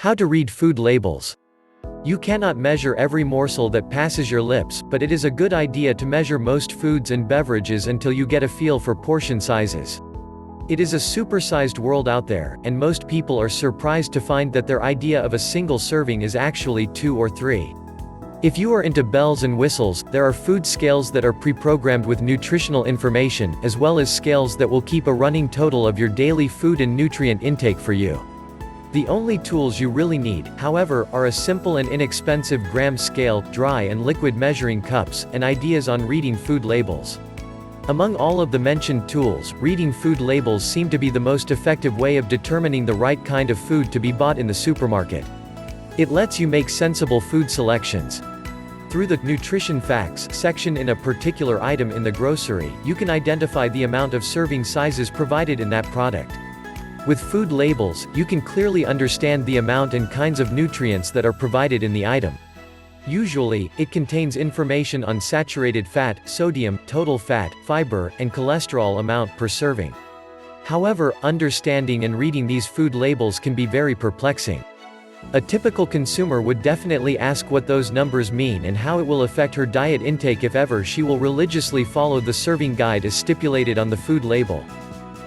How to read food labels. You cannot measure every morsel that passes your lips, but it is a good idea to measure most foods and beverages until you get a feel for portion sizes. It is a supersized world out there, and most people are surprised to find that their idea of a single serving is actually 2 or 3. If you are into bells and whistles, there are food scales that are pre-programmed with nutritional information, as well as scales that will keep a running total of your daily food and nutrient intake for you. The only tools you really need, however, are a simple and inexpensive gram scale, dry and liquid measuring cups, and ideas on reading food labels. Among all of the mentioned tools, reading food labels seem to be the most effective way of determining the right kind of food to be bought in the supermarket. It lets you make sensible food selections. Through the Nutrition Facts section in a particular item in the grocery, you can identify the amount of serving sizes provided in that product. With food labels, you can clearly understand the amount and kinds of nutrients that are provided in the item. Usually, it contains information on saturated fat, sodium, total fat, fiber, and cholesterol amount per serving. However, understanding and reading these food labels can be very perplexing. A typical consumer would definitely ask what those numbers mean and how it will affect her diet intake if ever she will religiously follow the serving guide as stipulated on the food label.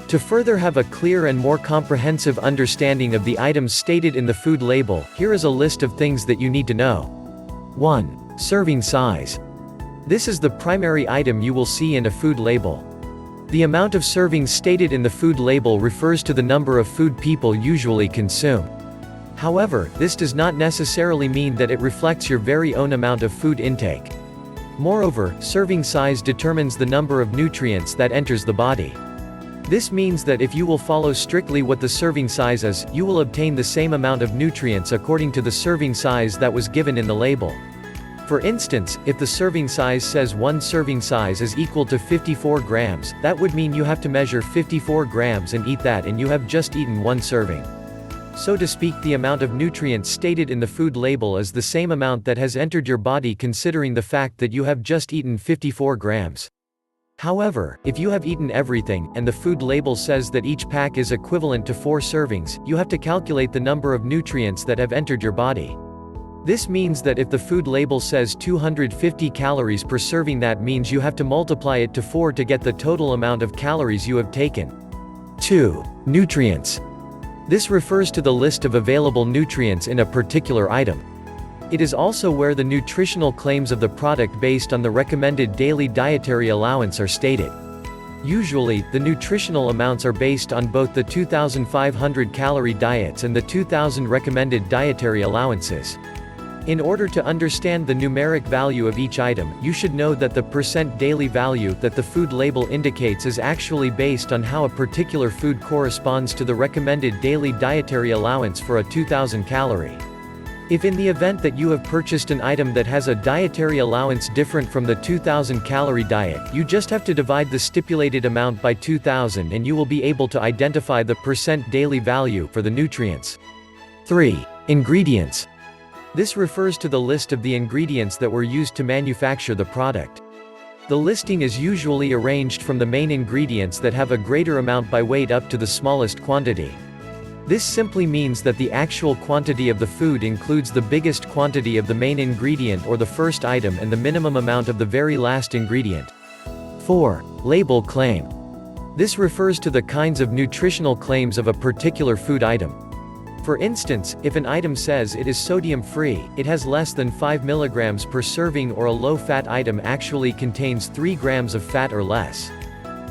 To further have a clear and more comprehensive understanding of the items stated in the food label, here is a list of things that you need to know. 1. Serving size. This is the primary item you will see in a food label. The amount of servings stated in the food label refers to the number of food people usually consume. However, this does not necessarily mean that it reflects your very own amount of food intake. Moreover, serving size determines the number of nutrients that enters the body. This means that if you will follow strictly what the serving size is, you will obtain the same amount of nutrients according to the serving size that was given in the label. For instance, if the serving size says one serving size is equal to 54 grams, that would mean you have to measure 54 grams and eat that, and you have just eaten one serving. So to speak, the amount of nutrients stated in the food label is the same amount that has entered your body, considering the fact that you have just eaten 54 grams. However, if you have eaten everything, and the food label says that each pack is equivalent to 4 servings, you have to calculate the number of nutrients that have entered your body. This means that if the food label says 250 calories per serving, that means you have to multiply it to 4 to get the total amount of calories you have taken. 2. Nutrients. This refers to the list of available nutrients in a particular item. It is also where the nutritional claims of the product based on the recommended daily dietary allowance are stated. Usually, the nutritional amounts are based on both the 2,500 calorie diets and the 2,000 recommended dietary allowances. In order to understand the numeric value of each item, you should know that the percent daily value that the food label indicates is actually based on how a particular food corresponds to the recommended daily dietary allowance for a 2,000 calorie. If in the event that you have purchased an item that has a dietary allowance different from the 2,000 calorie diet, you just have to divide the stipulated amount by 2,000 and you will be able to identify the percent daily value for the nutrients. 3. Ingredients. This refers to the list of the ingredients that were used to manufacture the product. The listing is usually arranged from the main ingredients that have a greater amount by weight up to the smallest quantity. This simply means that the actual quantity of the food includes the biggest quantity of the main ingredient or the first item and the minimum amount of the very last ingredient. 4. Label claim. This refers to the kinds of nutritional claims of a particular food item. For instance, if an item says it is sodium-free, it has less than 5 milligrams per serving, or a low-fat item actually contains 3 grams of fat or less.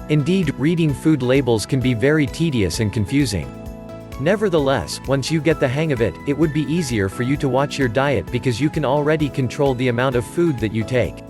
Indeed, reading food labels can be very tedious and confusing. Nevertheless, once you get the hang of it, it would be easier for you to watch your diet because you can already control the amount of food that you take.